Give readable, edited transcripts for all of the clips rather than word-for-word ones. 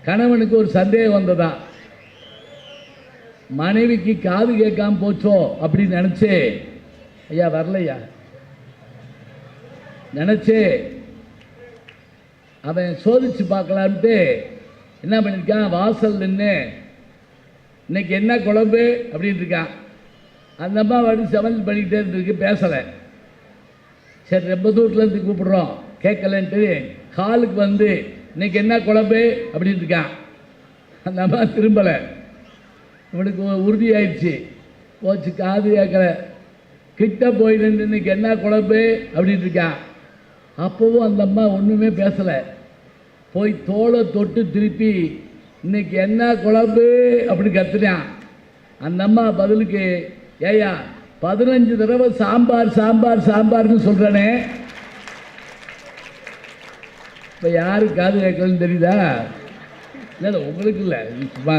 கணவனுக்கு ஒரு சந்தேகம் வந்ததான், மனைவிக்கு காது கேட்காம போச்சோ அப்படின்னு நினச்சே, ஐயா வரலையா நினச்சே அவன் சோதிச்சு பார்க்கலான்ட்டு என்ன பண்ணியிருக்கான், வாசல் நின்று இன்னைக்கு என்ன குழம்பு அப்படின்னு இருக்கான். அந்த அம்மா வந்து சமையல் பண்ணிக்கிட்டே இருந்திருக்கு, பேசலை. சரி ரொம்ப தூரத்துலேருந்து கூப்பிடுறோம் கேட்கலன்ட்டு காலுக்கு வந்து இன்னைக்கு என்ன குழம்பு அப்படின்னு இருக்கான். அந்த அம்மா திரும்பலை. இவனுக்கு உறுதியாயிடுச்சு, போச்சு காது கேட்கல. கிட்ட போய் நின்று இன்னைக்கு என்ன குழம்பு அப்படின்னு இருக்கான். அப்போவும் அந்த அம்மா ஒன்றுமே பேசலை. போய் தோலை தொட்டு திருப்பி இன்னைக்கு என்ன குழம்பு அப்படின்னு கத்துனான். அந்த அம்மா பதிலுக்கு, ஏயா 15 தடவை சாம்பார் சாம்பார் சாம்பார்னு சொல்கிறேனே, இப்போ யாரு காது கேட்கலன்னு தெரியுதா? இல்லை உங்களுக்கு இல்லை, சும்மா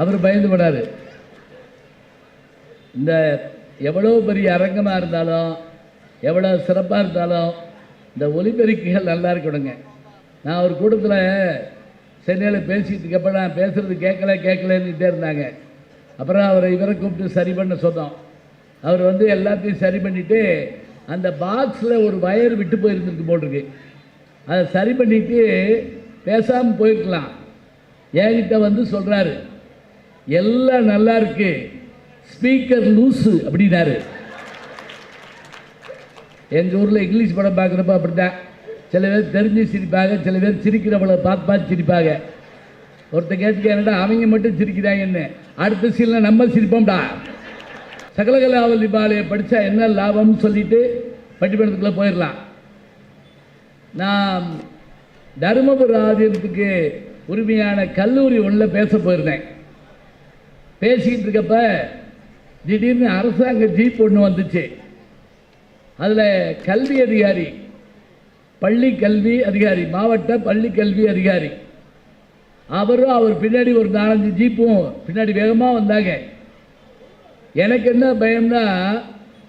அவர் பயந்து படாரு. இந்த எவ்வளோ பெரிய அரங்கமாக இருந்தாலும் எவ்வளோ சிறப்பாக இருந்தாலும் இந்த ஒலிபெருக்கிகள் நல்லா இருக்கணுங்க. நான் ஒரு கூட்டத்தில் சென்னையில் பேசிக்கிட்டு இருக்கப்போ நான் பேசுகிறது கேட்கலன்னுட்டே இருந்தாங்க. அப்புறம் அவரை இவரை கூப்பிட்டு சரி பண்ண சொன்னோம். அவர் வந்து எல்லாத்தையும் சரி பண்ணிவிட்டு அந்த பாக்ஸில் ஒரு வயர் விட்டு போயிருந்துருக்கு போட்டிருக்கு, அதை சரி பண்ணிவிட்டு பேசாமல் போயிருக்கலாம். என்கிட்ட வந்து சொல்கிறாரு, எல்லாம் நல்லா இருக்கு, ஸ்பீக்கர் லூஸு அப்படின்னாரு. எங்கள் ஊரில் இங்கிலீஷ் படம் பார்க்குறப்ப அப்படித்தான், சில பேர் தெரிஞ்சு சிரிப்பாங்க, சில பேர் சிரிக்கிறவளை பார்த்து சிரிப்பாங்க. ஒருத்தர் கேட்டுக்கேன்டா அவங்க மட்டும் சிரிக்கிறாங்கன்னு, அடுத்த சீனில் நம்ம சிரிப்போம்டா. சகலகலாவல்லி பாலையை படித்தா என்ன லாபம்னு சொல்லிட்டு பட்டிமன்றத்துக்குள்ளே போயிடலாம். நான் தருமபுரி ஆதீனத்துக்கு உரிமையான கல்லூரி ஒன்றில் பேச போயிருந்தேன். பேசிக்கிட்டு இருக்கப்ப திடீர்னு அரசாங்க ஜீப் ஒன்று வந்துச்சு. அதில் கல்வி அதிகாரி, பள்ளி கல்வி அதிகாரி, மாவட்ட பள்ளி கல்வி அதிகாரி, அவரும் அவர் பின்னாடி ஒரு 4-5 ஜீப்பும் பின்னாடி வேகமாக வந்தாங்க. எனக்கு என்ன பயம்னா,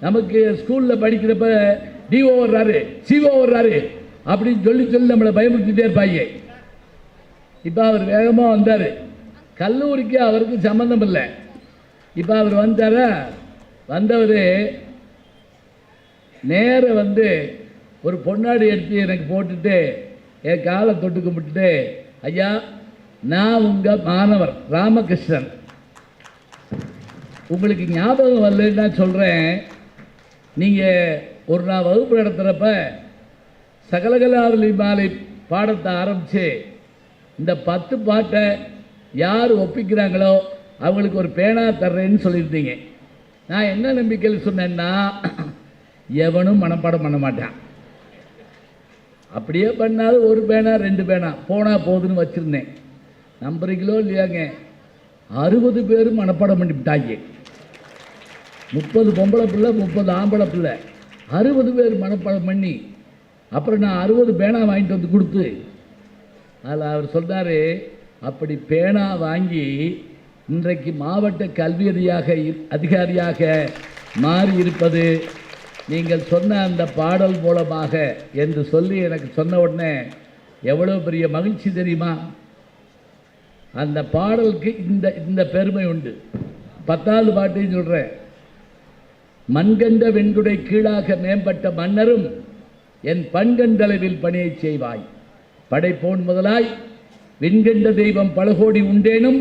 நமக்கு ஸ்கூலில் படிக்கிறப்ப டிஓ வர்றாரு, சிஓ வர்றாரு அப்படின்னு சொல்லி நம்மளை பயமுறுத்திட்டே இருப்பாங்க. இப்போ அவர் வேகமாக வந்தார். கல்லூரிக்கு அவருக்கு சம்மந்தம் இல்லை. இப்போ அவர் வந்தவர் நேர வந்து ஒரு பொன்னாடி எடுத்து எனக்கு போட்டுட்டு என் காலை தொட்டு கும்பிட்டுட்டு, ஐயா நான் உங்கள் மாணவர் ராமகிருஷ்ணன், உங்களுக்கு ஞாபகம் வரலன்னு நான் சொல்கிறேன். நீங்கள் ஒரு நாள் வகுப்பு நடத்துகிறப்ப சகலகலாவல்லி மாலை பாடத்தை ஆரம்பித்து இந்த 10 பாட்டை யார் ஒப்பிக்கிறாங்களோ அவங்களுக்கு ஒரு பேனா தர்றேன்னு சொல்லியிருந்தீங்க. நான் என்ன நம்பிக்கையில் சொன்னேன்னா, எவனும் மனப்பாடம் பண்ண மாட்டான். அப்படியே பண்ணாலும் ஒரு பேனா 2 பேனா போனால் போதுன்னு வச்சுருந்தேன். நம்புறீங்களோ இல்லையாங்க, 60 பேரும் மனப்பாடம் பண்ணிவிட்டாங்க. 30 பொம்பளை பிள்ளை 30 ஆம்பளை பிள்ளை, 60 பேர் மனப்பாடம் பண்ணி அப்புறம் நான் 60 பேனா வாங்கிட்டு வந்து கொடுத்து, அதில் அவர் சொன்னார், அப்படி பேனா வாங்கி இன்றைக்கு மாவட்ட கல்வி அதிகாரியாக மாறி இருப்பது நீங்கள் சொன்ன அந்த பாடல் மூலமாக என்று சொல்லி எனக்கு சொன்ன உடனே எவ்வளோ பெரிய மகிழ்ச்சி தெரியுமா. அந்த பாடலுக்கு இந்த பெருமை உண்டு. 10வது பாட்டையும் சொல்கிறேன். மண்கண்ட வெண்குடை கீழாக மேம்பட்ட மன்னரும் என் பண்கண்டளவில் பணியை செய்வாய், படைப்போன் முதலாய் விண்கண்ட தெய்வம் பலகோடி உண்டேனும்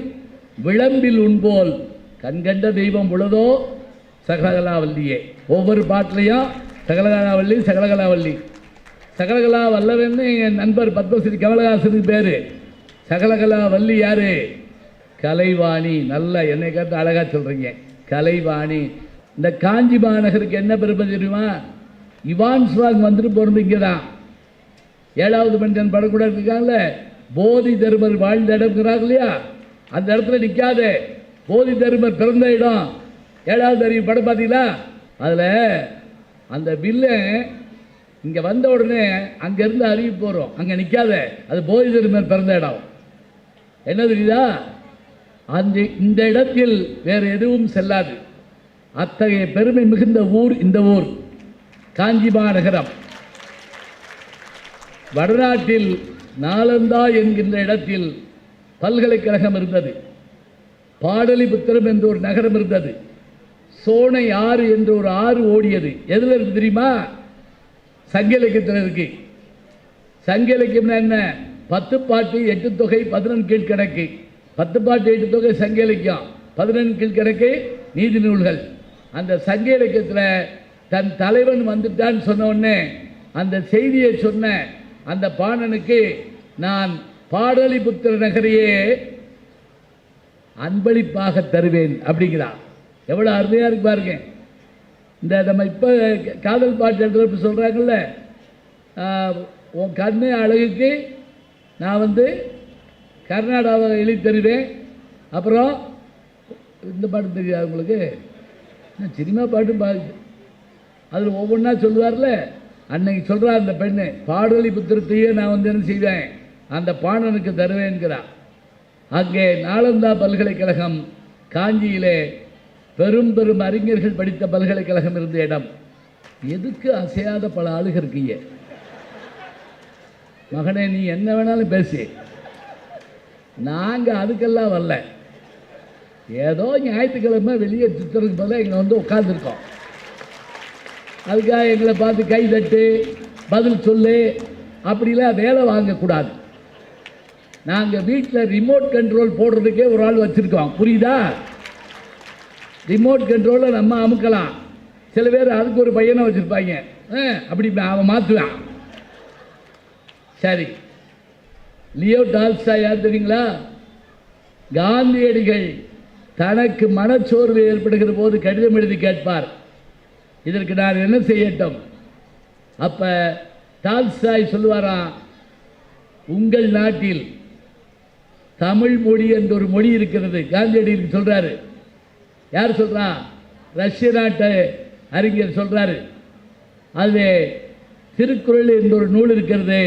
விளம்பில் உண்போல் கண்கண்ட தெய்வம் உளதோ சகலகலாவல்லியே. ஒவ்வொரு பாட்டிலையும் சகலகலாவல்லி சகலகலாவல்லி சகலகலாவல்லவன்னு என் நண்பர் பத்மஸ்ரீ கமலஹாசனுக்கு பேர். சகலகலாவல்லி யாரு? கலைவாணி. நல்லா என்னை கேட்டு அழகாக சொல்கிறீங்க, கலைவாணி. இந்த காஞ்சி மாநகருக்கு என்ன பெருமை தெரியுமா? இவான் ஸ்வாங் வந்துட்டு போகிறது இங்கே தான். 7வது மனிதன் படம் கூட இருக்காங்கல்ல, போதி தர்மர் வாழ்ந்த இடம்ங்கிறாங்க இல்லையா, அந்த இடத்துல நிற்காத போதி தர்மர் பிறந்த இடம் 7வது அறிவு படம் பார்த்தீங்களா? அதில் அந்த வில்லன் இங்கே வந்த உடனே அங்கேருந்து அறிவிப்பு போகிறோம், அங்கே நிற்காத, அது போதி தர்மர் பிறந்த இடம். என்ன தெரியுதா? இந்த இடத்தில் வேறு எதுவும் செல்லாது. அத்தகைய பெருமை மிகுந்த ஊர் இந்த ஊர் காஞ்சி மாநகரம். வடநாட்டில் நாலந்தா என்கின்ற இடத்தில் பல்கலைக்கழகம் இருந்தது, பாடலிபுத்திரம் என்ற ஒரு நகரம் இருந்தது, சோனை ஆறு என்ற ஒரு ஆறு ஓடியது. எதில் இருக்கு தெரியுமா? சங்க இலக்கியத்தில் இருக்கு. சங்க இலக்கியம்னா என்ன? 10 பாட்டு 8 தொகை 11 கீழ்கணக்கு. 10 பாட்டு 8 தொகை சங்க இலக்கியம், 11 கீழ்கணக்கு நீதி நூல்கள். அந்த சங்க இலக்கியத்தில் தன் தலைவன் வந்துட்டான்னு சொன்ன உடனே அந்த செய்தியை சொன்ன அந்த பாணனுக்கு நான் பாடலிபுத்திர நகரையே அன்பளிப்பாக தருவேன் அப்படிங்கிறார். எவ்வளோ அருமையாக இருக்கு பாருங்க. இந்த நம்ம இப்போ காதல் பாட்டு எழுதுறப்ப சொல்கிறாங்கல்ல, உன் கண்ணு அழகுக்கு நான் வந்து கர்நாடகாவை எழுதி தருவேன். அப்புறம் இந்த பாட்டு தெரியாது உங்களுக்கு? சினிமா பாட்டும் பாருங்க, அதில் ஒவ்வொன்றா சொல்லுவார்ல. அன்னைக்கு சொல்கிறார் அந்த பெண்ணு, பாடலிபுத்திரத்தையே நான் வந்து என்ன செய்வேன், அந்த பாணனுக்கு தருவேன்கிறார். அங்கே நாலந்தா பல்கலைக்கழகம் காஞ்சியிலே பெரும் பெரும் அறிஞர்கள் படித்த பல்கலைக்கழகம் இருந்த இடம். எதுக்கு அசையாத பல ஆளுக இருக்கீங்க? மகனே, நீ என்ன வேணாலும் பேசி, நாங்கள் அதுக்கெல்லாம் வரல. ஏதோ ஞாயிற்றுக்கிழமை வெளியே சுற்றுறதுக்கு பதிலாக எங்களை வந்து உட்காந்துருக்கோம். அதுக்காக எங்களை பார்த்து கை தட்டு பதில் சொல்லு அப்படிலாம் வேலை வாங்கக்கூடாது. நாங்கள் வீட்டில் ரிமோட் கண்ட்ரோல் போடுறதுக்கே ஒரு ஆள் வச்சுருக்கோம், புரியுதா? ரிமோட் கண்ட்ரோலை நம்ம அமுக்கலாம். சில பேர் அதுக்கு ஒரு பையனை வச்சுருப்பாங்க, அப்படி அவன் மாற்றுவான். சரி, லியோ டால்ஸ்டாய் யார் தெரியுங்களா? காந்தியடிகள் தனக்கு மனச்சோர்வு ஏற்படுகிற போது கடிதம் எழுதி கேட்பார், இதற்கு நான் என்ன செய்யட்டும்? அப்போ டால்ஸ்டாய் சொல்லுவாராம், உங்கள் நாட்டில் தமிழ் மொழி என்ற ஒரு மொழி இருக்கிறது. காந்தியடிகளுக்கு சொல்கிறாரு. யார் சொல்கிறா? ரஷ்ய நாட்டு அறிஞர் சொல்கிறாரு. அது திருக்குறள் என்ற ஒரு நூல் இருக்கிறது,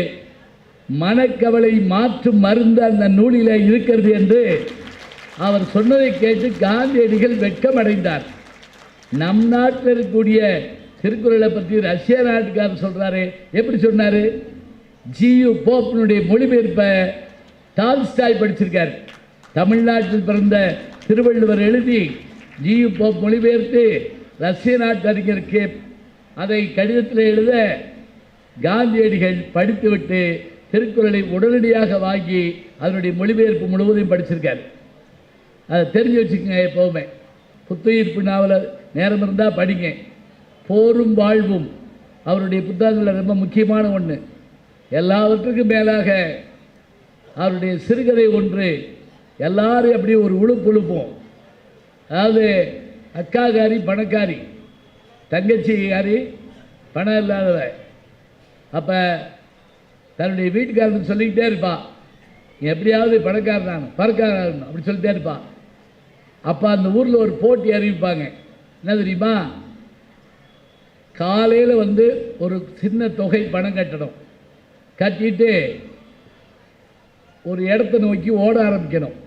மனக்கவலை மாற்றும் மருந்து அந்த நூலில் இருக்கிறது என்று அவர் சொன்னதை கேட்டு காந்தியடிகள் வெட்கமடைந்தார். நம் நாட்டில் இருக்கக்கூடிய திருக்குறளை பற்றி ரஷ்ய நாட்டுக்காரர் சொல்கிறாரு. எப்படி சொன்னார்? ஜியு போப்பினுடைய மொழிபெயர்ப்பை டால்ஸ்டாய் படிச்சிருக்கார். தமிழ்நாட்டில் பிறந்த திருவள்ளுவர் எழுதி ஜியு போப் மொழிபெயர்த்து ரஷ்ய நாட்டு அறிஞருக்கு அதை கடிதத்தில் எழுத காந்தியடிகள் படித்துவிட்டு திருக்குறளை உடனடியாக வாங்கி அதனுடைய மொழிபெயர்ப்பு முழுவதையும் படிச்சிருக்கார். அதை தெரிஞ்சு வச்சுக்கோங்க. எப்போவுமே புத்துயிர்ப்பு நாவல நேரம் இருந்தால் படிங்க. போரும் வாழ்வும் அவருடைய புத்தகங்களில் ரொம்ப முக்கியமான ஒன்று. எல்லாவற்றுக்கும் மேலாக அவருடைய சிறுகதை ஒன்று எல்லாரும் அப்படி ஒரு உழுப்பொழுப்போம். அதாவது அக்காகாரி பணக்காரி, தங்கச்சிகாரி பணம் இல்லாதவ. அப்போ தன்னுடைய வீட்டுக்காரன் சொல்லிக்கிட்டே இருப்பாள், எப்படியாவது பணக்காரன் பணக்காரன் அப்படி சொல்லிட்டே இருப்பாள். அப்போ அந்த ஊரில் ஒரு போட்டி அறிவிப்பாங்க. என்ன தெரியுமா? காலையில் வந்து ஒரு சின்ன தொகை பணம் கட்டணும். கட்டிட்டு ஒரு இடத்த நோக்கி ஓட ஆரம்பிக்கணும்.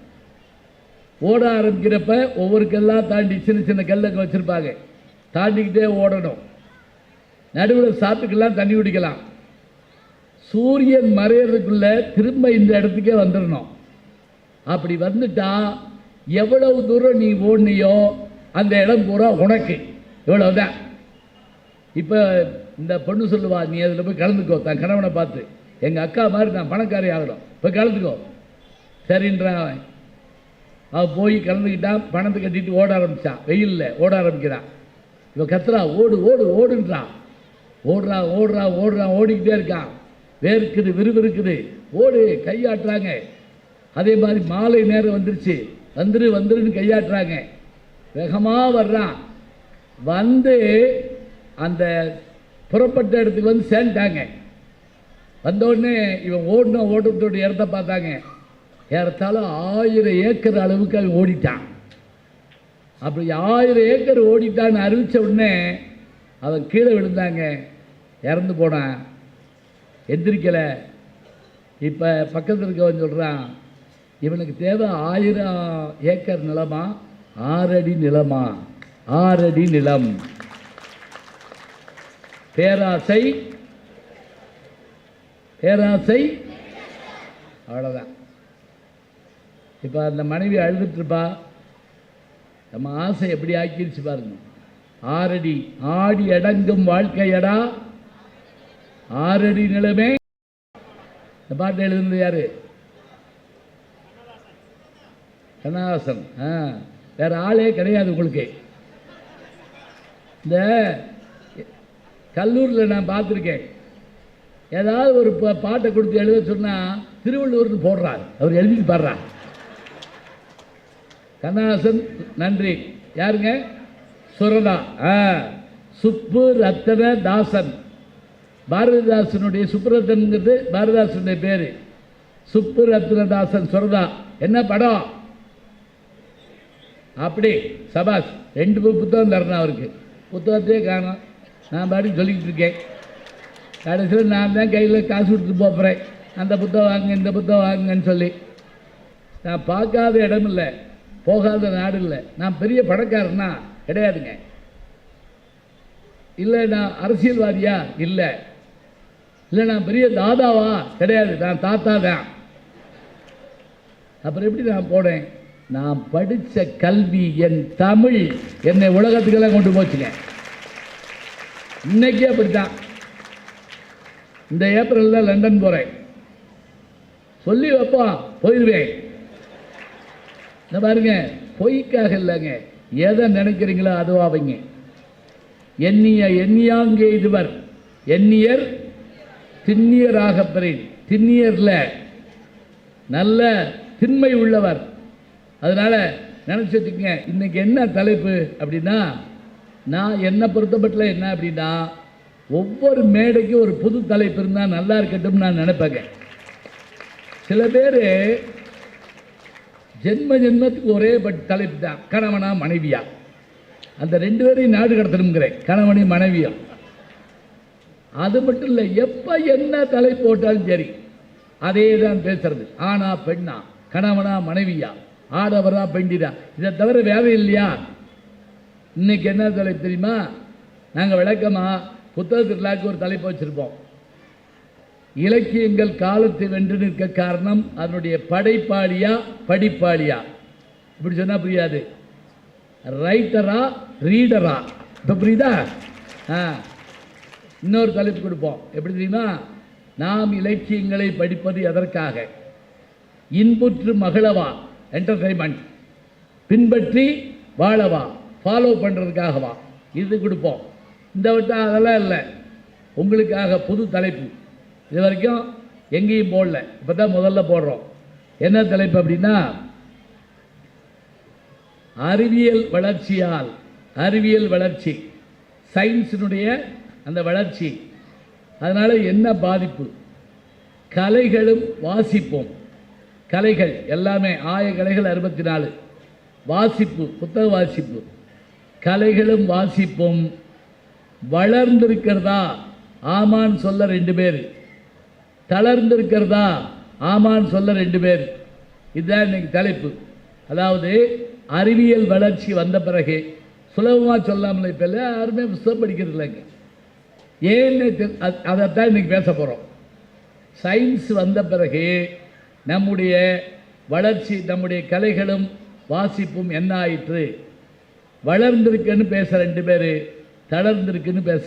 ஓட ஆரம்பிக்கிறப்ப ஒவ்வொரு கல்லாக தாண்டி சின்ன சின்ன கல்லுங்க வச்சுருப்பாங்க, தாண்டிக்கிட்டே ஓடணும். நடுவில் சாப்பிட்டுக்கலாம், தண்ணி குடிக்கலாம். சூரியன் மறையிறதுக்குள்ளே திரும்ப இந்த இடத்துக்கே வந்துடணும். அப்படி வந்துட்டா எவ்வளவு தூரம் நீ ஓடனியோ அந்த இடம் பூரா உனக்கு, இவ்வளவுதான். இப்போ இந்த பொண்ணு சொல்லுவா, நீ அதில் போய் கலந்துக்கோ, தன் கணவனை பார்த்து, எங்கள் அக்கா மாதிரி நான் பணக்காரி ஆகணும், போய் கலந்துக்கோ. சரின்றான். அவன் போய் கலந்துக்கிட்டான், பணத்தை கட்டிட்டு ஓட ஆரம்பித்தான். வெயிலில் ஓட ஆரம்பிக்கிறான். இவன் கத்துறா, ஓடு ஓடு ஓடுன்றான். ஓடுறான் ஓடுறான் ஓடுறான், ஓடிக்கிட்டே இருக்கான். வேர்க்குது, விறுவிறுக்குது, ஓடு கையாட்டுறாங்க. அதே மாதிரி மாலை நேரம் வந்துருச்சு, வந்துரு வந்துருன்னு கையாட்டுறாங்க. வேகமாக வர்றான். வந்து அந்த புறப்பட்ட இடத்துக்கு வந்து சேர்ந்துட்டாங்க. வந்தோடனே இவன் ஓடுறதோட இடத்த பார்த்தாங்க. ஏறத்தாழ 1000 ஏக்கர் அளவுக்கு அவன் ஓடிட்டான். அப்படி 1000 ஏக்கர் ஓடிட்டான்னு அறிவித்த உடனே அவன் கீழே விழுந்தாங்க, இறந்து போனான், எந்திரிக்கலை. இப்போ பக்கத்தில் இருக்கவன் சொல்கிறான், இவனுக்கு தேவை 1000 ஏக்கர் நிலமா, 6 அடி நிலமா, 6 அடி நிலம். பேராசை பேராசை அவ்வளோதான். இப்போ அந்த மனைவி அழுதுட்டுருப்பா, நம்ம ஆசை எப்படி ஆக்கிடுச்சு பாருங்க. 6 அடி ஆடி அடங்கும் வாழ்க்கையடா 6 அடி நிலமே. இந்த பாட்டு எழுதுனது யாரு? கண்ணதாசன். வேற ஆளே கிடையாது உங்களுக்கு. இந்த கல்லூரியில் நான் பார்த்துருக்கேன், ஏதாவது ஒரு பாட்டை கொடுத்து எழுத சொன்னால் திருவள்ளுவர்னு போடுறார், அவர் எழுதிட்டு பாடுறார். கண்ணதாசன் நன்றி. யாருங்க? சுரதா. சுப்பு ரத்தன தாசன். பாரதிதாசனுடைய சுப்புரத்தன்கிறது பாரதிதாசனுடைய பேர். சுப்பு ரத்னதாசன் சுரதா. என்ன படம்? அப்படி சபாஸ். 2 புத்தகம் தரணும் அவருக்கு. புத்தகத்தையே காணும். நான் பாடி சொல்லிக்கிட்டு இருக்கேன். கடைசியில் நான் தான் கையில் காசு கொடுத்துட்டு போகிறேன், அந்த புத்தகம் வாங்க இந்த புத்தகம் வாங்குங்கன்னு சொல்லி. நான் பார்க்காத இடம் இல்லை, போகாத நாடு இல்லை. நான் பெரிய பணக்காரனா கிடையாதுங்க. இல்லை நான் அரசியல்வாதியா? இல்லை. இல்லை நான் பெரிய தாதாவா? கிடையாது, நான் தாத்தா தான். அப்புறம் எப்படி நான் போனேன்? நான் படித்த கல்வி, என் தமிழ் என்னை உலகத்துக்கெல்லாம் கொண்டு போச்சுங்க. இன்னைக்கே அப்படித்தான். இந்த ஏப்ரலில் லண்டன் போகிறேன். சொல்லி வைப்போம், போயிடுவேன். இந்த பாருங்க, பொய்க்காக இல்லைங்க, எதை நினைக்கிறீங்களோ அதுவாங்க. எண்ணியாங்கே இதுவர் எண்ணியர் திண்ணியராக பெறேன். திண்ணியர்ல நல்ல திண்மை உள்ளவர். அதனால நினைச்சு வச்சுக்கங்க. இன்னைக்கு என்ன தலைப்பு அப்படின்னா, நான் என்னை பொறுத்தப்பட்டல என்ன அப்படின்னா, ஒவ்வொரு மேடைக்கும் ஒரு புது தலைப்பு இருந்தால் நல்லா இருக்கட்டும் நான் நினைப்பேங்க. சில பேர் ஜென்மத்துக்கு ஒரே தலைப்பு தான், கணவனா மனைவியா. அந்த 2 பேரையும் நாடு கடத்தணுங்கிறேன், கணவனையும் மனைவியும். அது மட்டும் இல்லை, எப்போ என்ன தலைப்பு போட்டாலும் சரி அதே தான் பேசுறது. ஆனா பெண்ணா, கணவனா மனைவியா, ஆடவரா பெண்டிரா, இதை தவிர வேலை இல்லையா? இன்னைக்கு என்ன தலைப்பு தெரியுமா? நாங்கள் விளக்கமா புத்தகத்திற்கு ஒரு தலைப்பு வச்சிருப்போம். இலக்கியங்கள் காலத்தை வென்று நிற்க காரணம் அதனுடைய படைப்பாளியா படிப்பாளியா? இப்படி சொன்னா புரியாது. ரைட்டரா ரீடரா? இப்போ புரியுதா? இன்னொரு தலைப்பு கொடுப்போம். எப்படி தெரியுமா? நாம் இலக்கியங்களை படிப்பது எதற்காக? இன்புற்று மகளவா, என்டர்டைன்மெண்ட், பின்பற்றி வாழவா, ஃபாலோ பண்ணுறதுக்காகவா? இது கொடுப்போம். இந்த வட்டம் அதெல்லாம் இல்லை, உங்களுக்காக புது தலைப்பு. இது வரைக்கும் எங்கேயும் போடல, இப்போ தான் முதல்ல போடுறோம். என்ன தலைப்பு அப்படின்னா, அறிவியல் வளர்ச்சியால், அறிவியல் வளர்ச்சி, சயின்ஸினுடைய அந்த வளர்ச்சி, அதனால் என்ன பாதிப்பு? கலைகளும் வாசிப்போம். கலைகள் எல்லாமே 1000 கலைகள் 64. வாசிப்பு, புத்தக வாசிப்பு, கலைகளும் வாசிப்பும் வளர்ந்திருக்கிறதா? ஆமான்னு சொல்ல 2 பேர், தளர்ந்திருக்கிறதா? ஆமான்னு சொல்ல 2 பேர். இதுதான் இன்னைக்கு தலைப்பு. அதாவது அறிவியல் வளர்ச்சி வந்த பிறகு சுலபமாக சொல்லாமல், இப்போ யாருமே புத்தகம் படிக்கிறது இல்லைங்க. ஏன்னு அதைத்தான் இன்னைக்கு பேச போகிறோம். சயின்ஸ் வந்த பிறகு நம்முடைய வளர்ச்சி, நம்முடைய கலைகளும் வாசிப்பும் என்ன ஆயிற்று? வளர்ந்திருக்குன்னு பேச 2 பேர், தளர்ந்திருக்குன்னு பேச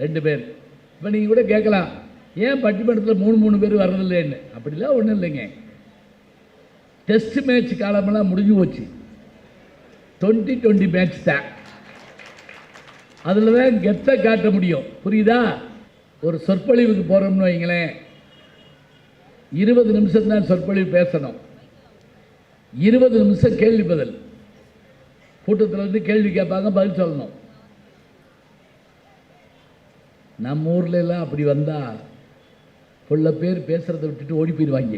2 பேர். இப்போ நீங்கள் கூட கேட்கலாம், ஏன் பட்டிமன்றத்தில் 3 பேர் வர்றதில்லைன்னு. அப்படிலாம் ஒன்றும் இல்லைங்க. டெஸ்ட் மேட்ச் காலமெல்லாம் முடிஞ்சு போச்சு. 2020 மேட்ச் தான். அதில் தான் கெத்தை காட்ட முடியும். புரியுதா? ஒரு சொற்பொழிவுக்கு போகிறோம்னு வைங்களேன், 20 நிமிஷம் தான் சொற்பொழிவு பேசணும். 20 நிமிஷம் கேள்வி பதில். கூட்டத்தில் வந்து கேள்வி கேட்பாங்க, பதில் சொல்லணும். நம்ம ஊர்ல எல்லாம் அப்படி வந்தால் புள்ள பேர் பேசுகிறத விட்டுட்டு ஓடி போயிடுவாங்க.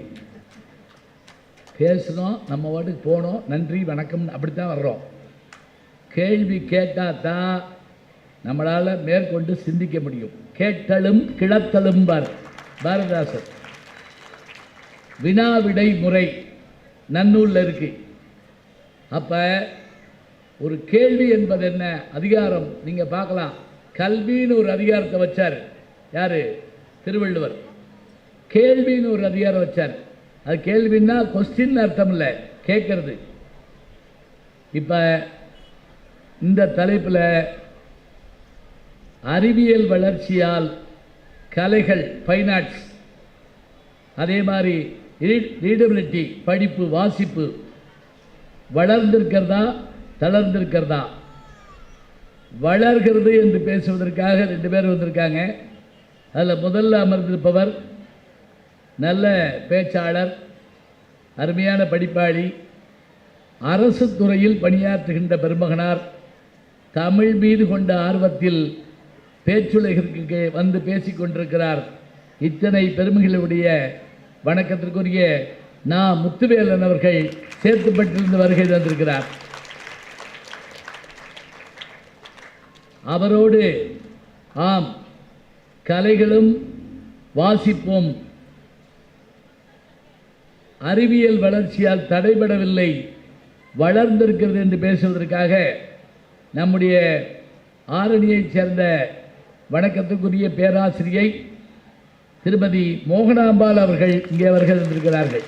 பேசணும், நம்ம வாட்டுக்கு போனோம், நன்றி வணக்கம், அப்படித்தான் வர்றோம். கேள்வி கேட்டால் தான் நம்மளால் மேற்கொண்டு சிந்திக்க முடியும். கேட்டலும் கிளத்தலும் பாரதிதாசன். வினாவிடை முறை நன்னூலில் இருக்கு. அப்போ ஒரு கேள்வி என்பது என்ன? அதிகாரம். நீங்கள் பார்க்கலாம், கல்வின்னு ஒரு அதிகாரத்தை வச்சார். யார்? திருவள்ளுவர். கேள்வின்னு ஒரு அதிகாரம் வச்சார். அது கேள்வின்னா கொஸ்டின் அர்த்தம் இல்லை, கேட்கறது. இப்போ இந்த தலைப்பில் அறிவியல் வளர்ச்சியால் கலைகள், ஃபைன் ஆர்ட்ஸ், அதே மாதிரி ரீடபிலிட்டி, படிப்பு, வாசிப்பு வளர்ந்திருக்கிறதா தளர்ந்திருக்கிறதா? வளர்கிறது என்று பேசுவதற்காக 2 பேர் வந்திருக்காங்க. அதில் முதல்ல அமர்ந்திருப்பவர் நல்ல பேச்சாளர், அருமையான படிப்பாளி, அரசு துறையில் பணியாற்றுகின்ற பெருமகனார், தமிழ் மீது கொண்ட ஆர்வத்தில் பேச்சுலகிற்கு வந்து பேசிக்கொண்டிருக்கிறார். இத்தனை பெருமைகளுடைய வணக்கத்திற்குரிய முத்துவேலன் அவர்கள் சேர்த்துப்பட்டிருந்து வருகை தந்திருக்கிறார். அவரோடு ஆம், கலைகளும் வாசிப்பும் அறிவியல் வளர்ச்சியால் தடைபடவில்லை, வளர்ந்திருக்கிறது என்று பேசுவதற்காக நம்முடைய ஆரணியைச் சேர்ந்த வணக்கத்துக்குரிய பேராசிரியை திருமதி மோகனாம்பாள் அவர்கள் இங்கே வந்திருக்கிறார்கள்.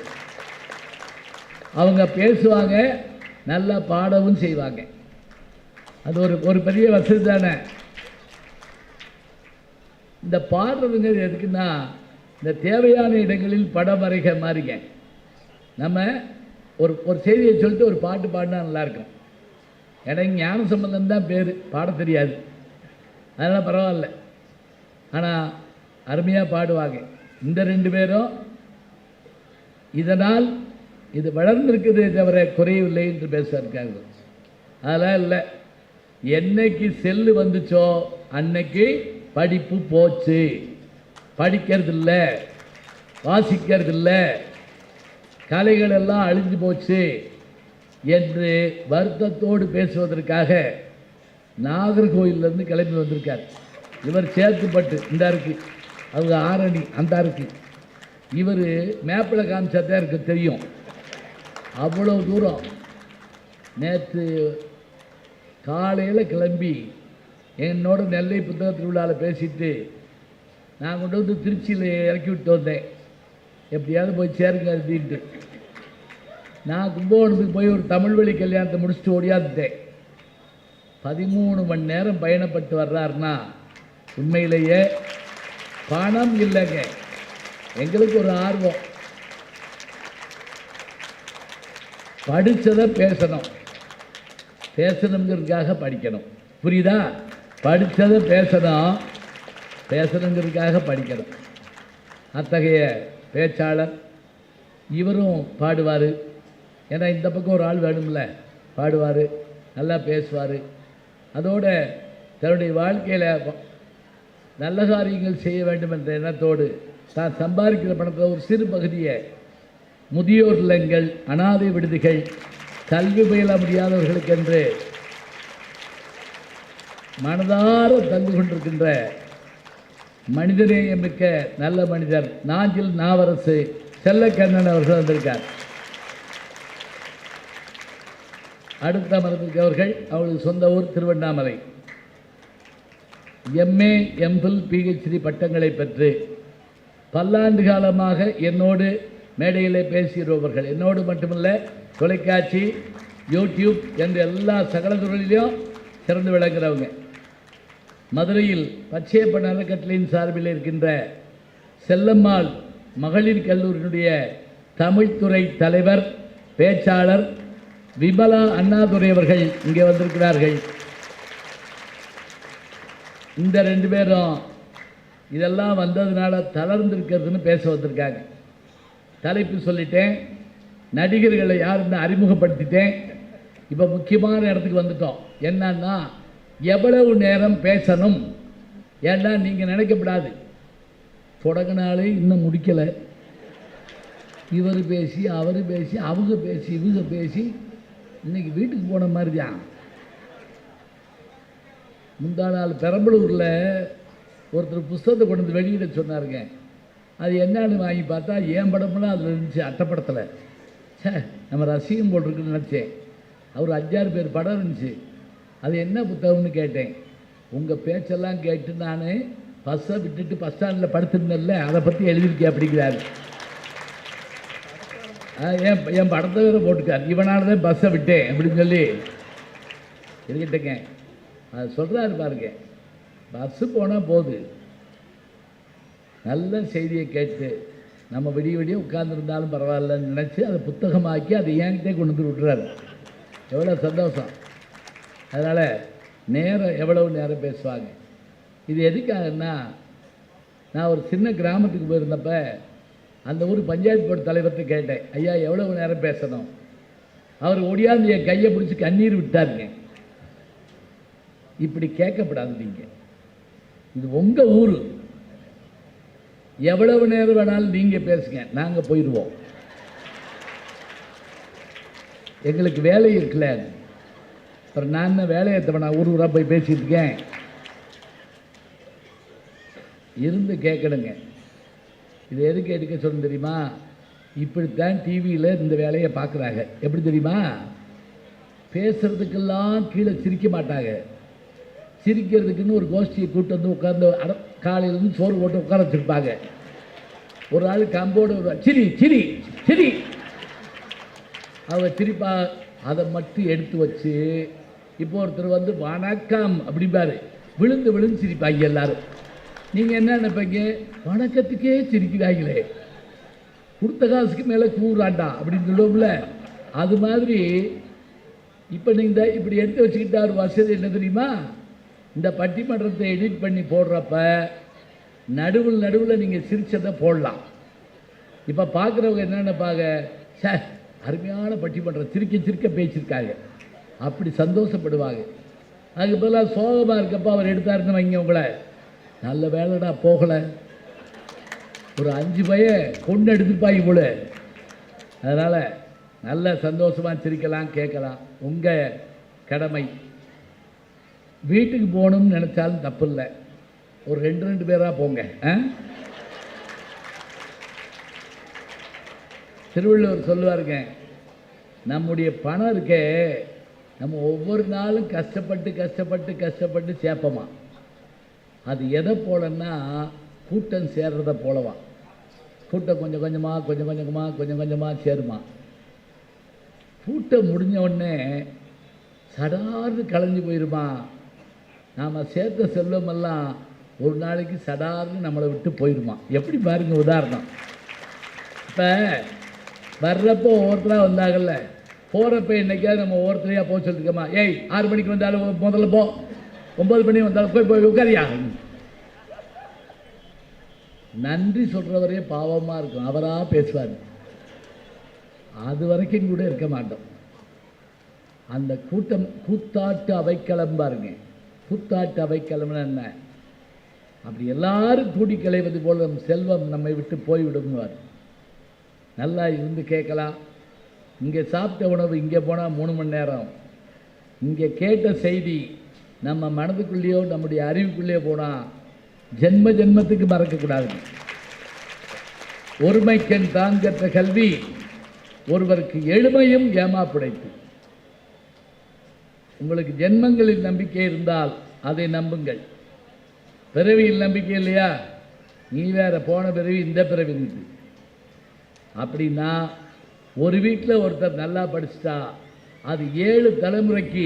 அவங்க பேசுவாங்க, நல்லா பாடவும் செய்வாங்க. அது ஒரு பெரிய வசதி தானே. இந்த பாடுறதுங்க எதுக்குன்னா, இந்த தேவையான இடங்களில் படம் வரைக மாதிரிங்க. நம்ம ஒரு செய்தியை சொல்லிட்டு ஒரு பாட்டு பாடினா நல்லாயிருக்கும். எனக்கு ஞான சம்பந்தம் தான் பேர், பாட தெரியாது, அதெல்லாம் பரவாயில்ல. ஆனால் அருமையாக பாடுவாங்க. இந்த 2 பேரும் இதனால் இது வளர்ந்திருக்குதே தவிர குறையவில்லை என்று பேசுவாங்க. அதெல்லாம் இல்லை. என்னைக்கு செல்லு வந்துச்சோ அன்னைக்கு படிப்பு போச்சு. படிக்கிறதில்ல, வாசிக்கிறதில்ல, கலைகள் எல்லாம் அழிஞ்சு போச்சு என்று வருத்தத்தோடு பேசுவதற்காக நாகர்கோயிலிருந்து கிளம்பி வந்திருக்கார். இவர் சேத்துப்பட்டு இந்த இருக்கு, அவங்க ஆரணி அந்த இருக்கு. இவர் மேப்பில் காமிச்சாதான் இருக்கு தெரியும். அவ்வளோ தூரம் நேற்று காலையில் கிளம்பி என்னோட நெல்லை புத்தக திருவிழாவில் பேசிட்டு நான் கொண்டு வந்து திருச்சியில் இறக்கி விட்டு வந்தேன். எப்படியாவது போய் சேருங்க அப்படின்ட்டு. நான் கும்பகோணத்துக்கு போய் ஒரு தமிழ் வழி கல்யாணத்தை முடிச்சுட்டு ஓடியாந்துட்டேன். 13 மணி நேரம் பயணப்பட்டு வர்றாருன்னா உண்மையிலேயே பணம் இல்லைங்க. எங்களுக்கு ஒரு ஆர்வம், படித்ததை பேசணும், பேசணுங்கிறதுக்காக படிக்கணும். புரியுதா? படித்ததை பேசணும், பேசணுங்கிறதுக்காக படிக்கணும். அத்தகைய பேச்சாளர். இவரும் பாடுவார். ஏன்னா இந்த பக்கம் ஒரு ஆள் வேணும்ல, பாடுவார், நல்லா பேசுவார். அதோட தன்னுடைய வாழ்க்கையில் நல்ல காரியங்கள் செய்ய வேண்டும் என்ற எண்ணத்தோடு தான் சம்பாதிக்கிற பணத்தில் ஒரு சிறு பகுதியை முதியோர் இல்லங்கள், அனாதை விடுதிகள், கல்வி பயில முடியாதவர்களுக்கென்று மனதார தந்து கொண்டிருக்கின்ற மனிதநேயமிக்க நல்ல மனிதர் நாஞ்சில் நாவரசு செல்லக்கண்ணன் அவர்கள் வந்திருக்கார். அடுத்த மரத்திற்கு அவர்கள் அவளுக்கு சொந்த ஊர் திருவண்ணாமலை. எம்ஏ, எம்பில், பிஹெச்டி பட்டங்களை பெற்று பல்லாண்டு காலமாக என்னோடு மேடையில் பேசுகிறவர்கள். என்னோடு மட்டுமல்ல, தொலைக்காட்சி, யூடியூப் என்ற எல்லா சகல துறையிலையும் சிறந்து விளங்குகிறவங்க. மதுரையில் பச்சையப்பன் அறக்கட்டளையின் சார்பில் இருக்கின்ற செல்லம்மாள் மகளிர் கல்லூரியினுடைய தமிழ்துறை தலைவர், பேச்சாளர் விமலா அண்ணாதுரை அவர்கள் இங்கே வந்திருக்கிறார்கள். இந்த 2 பேரும் இதெல்லாம் வந்ததுனால தளர்ந்திருக்கிறதுன்னு பேச வந்திருக்காங்க. தலைப்பு சொல்லிட்டேன், நடிகர்களை யாருன்னு அறிமுகப்படுத்திட்டேன். இப்போ முக்கியமான இடத்துக்கு வந்துட்டோம். என்னன்னா, எவ்வளவு நேரம் பேசணும். ஏன்னா நீங்கள் நினைக்கப்படாது, தொடங்கினாலே இன்னும் முடிக்கலை. இவர் பேசி, அவர் பேசி, அவங்க பேசி, இவங்க பேசி, இன்னைக்கு வீட்டுக்கு போன மாதிரி தான். முந்தா நாள் பெரம்பலூரில் ஒருத்தர் புஸ்தகத்தை கொண்டு வந்து வெளியிட சொன்னாருங்க. அது என்னன்னு வாங்கி பார்த்தா ஏன் படம்லாம் அதில் இருந்துச்சு, அட்டைப்படத்தில். நம்ம ரசிகம் போட்டிருக்குன்னு நினச்சேன். அவர் 5-6 பேர் படம் இருந்துச்சு. அது என்ன புத்தகம்னு கேட்டேன். உங்கள் பேச்செல்லாம் கேட்டு நான் பஸ்ஸை விட்டுட்டு பஸ் ஸ்டாண்டில் படுத்திருந்தேன்ல, அதை பற்றி எழுதியிருக்கேன் அப்படிங்கிறாரு. என் படத்தை வேற போட்டுக்கார், இவனால தான் பஸ்ஸை விட்டேன் அப்படின்னு சொல்லி இருக்கட்டுங்க. அது சொல்கிறாரு பாருங்க, பஸ்ஸு போனால் போகுது, நல்ல செய்தியை கேட்டு நம்ம விடிய விடிய உட்கார்ந்துருந்தாலும் பரவாயில்லன்னு நினச்சி அதை புத்தகமாக்கி அதை என்கிட்டே கொண்டு வந்து விட்டுறாரு. எவ்வளோ சந்தோஷம். அதனால் நேரம் எவ்வளவு நேரம் பேசுவாங்க. இது எதுக்காகன்னா, நான் ஒரு சின்ன கிராமத்துக்கு போயிருந்தப்ப அந்த ஊர் பஞ்சாயத்து போர்டு தலைவர்கிட்ட கேட்டேன், ஐயா எவ்வளவு நேரம் பேசணும்? அவர் ஒடியாந்து என் கையை பிடிச்சி கண்ணீர் விட்டாருங்க. இப்படி கேட்கப்படாது. நீங்கள் இது உங்கள் ஊர், எவ்வளவு நேரம் வேணாலும் நீங்கள் பேசுங்க, நாங்கள் போயிடுவோம், எங்களுக்கு வேலை இருக்குல்ல. அப்புறம் நான் என்ன வேலையை தவிர நான் ஊர் ஊராக போய் பேசிட்டு இருக்கேன். இருந்து கேட்கணுங்க. இது எதுக்கு எடுக்க சொல்லணும் தெரியுமா? இப்படித்தான் டிவியில் இந்த வேலையை பார்க்குறாங்க. எப்படி தெரியுமா? பேசுறதுக்கெல்லாம் கீழே சிரிக்க மாட்டாங்க. சிரிக்கிறதுக்குன்னு ஒரு கோஷ்டியை கூட்டு வந்து உட்காந்து காலையிலேருந்து சோறு போட்டு உட்கார வச்சுருப்பாங்க. ஒரு ஆள் கம்போடு சிரி சிரி சிரி, அவங்க சிரிப்பா அதை மட்டும் எடுத்து வச்சு, இப்போ ஒருத்தர் வந்து வணக்கம் அப்படிம்பாரு, விழுந்து விழுந்து சிரிப்பாங்க எல்லாரும். நீங்கள் என்ன நினைப்பீங்க? வணக்கத்துக்கே சிரிக்கிறாங்களே, கொடுத்த காசுக்கு மேலே கூறாண்டா அப்படின்னு சொல்லுவோம்ல, அது மாதிரி. இப்போ நீங்கள் இப்படி எடுத்து வச்சுக்கிட்டா ஒரு வசதி என்ன தெரியுமா? இந்த பட்டிமன்றத்தை எடிட் பண்ணி போடுறப்ப நடுவில் நடுவில் நீங்கள் சிரிச்சதை போடலாம். இப்போ பார்க்குறவங்க என்ன நினைப்பாங்க? சார் அருமையான பட்டிமன்றம், சிரிக்க சிரிக்க பேசியிருக்காங்க, அப்படி சந்தோஷப்படுவாங்க. அதுக்கு பதிலாக சோகமாக இருக்கப்போ அவர் எடுத்தாருன்னு வைங்க, உங்களை நல்ல வேலைடா போகலை, ஒரு 5 பய கொண்டு எடுத்துப்பாங்க போல. அதனால் நல்ல சந்தோஷமாக சிரிக்கலாம், கேட்கலாம், உங்கள் கடமை. வீட்டுக்கு போகணும்னு நினச்சாலும் தப்பு இல்லை, ஒரு 2 பேராக போங்க. திருவள்ளுவர் சொல்லுவாருங்க, நம்முடைய பணம் இருக்கே, நம்ம ஒவ்வொரு நாளும் கஷ்டப்பட்டு கஷ்டப்பட்டு கஷ்டப்பட்டு சேர்ப்போமா, அது எதை போலன்னா கூட்டம் சேர்றதை போலவா. கூட்டம் கொஞ்சம் கொஞ்சமாக கொஞ்சம் கொஞ்சமாக கொஞ்சம் கொஞ்சமாக சேருமா. கூட்டம் முடிஞ்ச உடனே சடார்னு கலைஞ்சு போயிருமா. நாம் சேர்த்த செல்வமெல்லாம் ஒரு நாளைக்கு சடார்னு நம்மளை விட்டு போயிடுமா. எப்படி பாருங்க உதாரணம். இப்போ வர்றப்போ ஒவ்வொருத்தராக வந்தாங்கல்ல, போகிறப்ப என்றைக்காவது நம்ம ஒவ்வொருத்தரையாக போக சொல்லிருக்கோமா? ஏய் 6 மணிக்கு வந்தாலும் முதல்ல போ, 9 மணி வந்தாலும் போய் போய் உட்காரியா. நன்றி சொல்கிறவரே பாவமாக இருக்கும், அவராக பேசுவார். அது வரைக்கும் கூட இருக்க மாட்டோம். அந்த கூட்டம் கூத்தாட்டு அவைக்களம் பாருங்க. கூத்தாட்டு அவைக்களம்னு என்ன? அப்படி எல்லாரும் கூடி களைவது போல செல்வம் நம்மை விட்டு போய்விடுவார். நல்லா இருந்து கேட்கலாம். இங்கே சாப்பிட்ட உணவு இங்கே போனால் 3 மணி நேரம், இங்கே கேட்ட செய்தி நம்ம மனதுக்குள்ளேயோ நம்முடைய அறிவுக்குள்ளேயோ போனால் ஜென்ம ஜென்மத்துக்கு மறக்கக்கூடாது. ஒருமைக்கண் தான் கற்ற கல்வி ஒருவருக்கு எளிமையும் ஏமாப்புடைத்து. உங்களுக்கு ஜென்மங்களில் நம்பிக்கை இருந்தால் அதை நம்புங்கள். பிறவியில் நம்பிக்கை இல்லையா? நீ வேற, போன பிறவி இந்த பிறவி இருக்கு. அப்படின்னா ஒரு வீட்டில் ஒருத்தர் நல்லா படிச்சுட்டா அது 7 தலைமுறைக்கு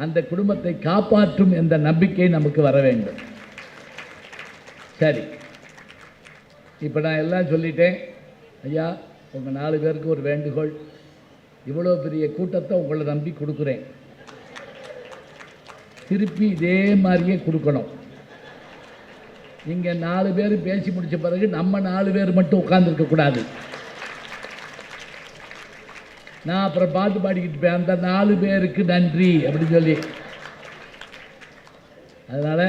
அந்த குடும்பத்தை காப்பாற்றும் என்ற நம்பிக்கை நமக்கு வர வேண்டும். சரி, இப்போ நான் எல்லாம் சொல்லிட்டேன். ஐயா, உங்கள் 4 பேருக்கு ஒரு வேண்டுகோள். இவ்வளோ பெரிய கூட்டத்தை உங்களை நம்பி கொடுக்குறேன், திருப்பி இதே மாதிரியே கொடுக்கணும். நீங்கள் 4 பேர் பேசி முடித்த பிறகு நம்ம 4 பேர் மட்டும் உட்கார்ந்துருக்கக்கூடாது. நான் அப்புறம் பாட்டு பாடிக்கிட்டு இருப்பேன், அந்த 4 பேருக்கு நன்றி அப்படின்னு சொல்லி. அதனால்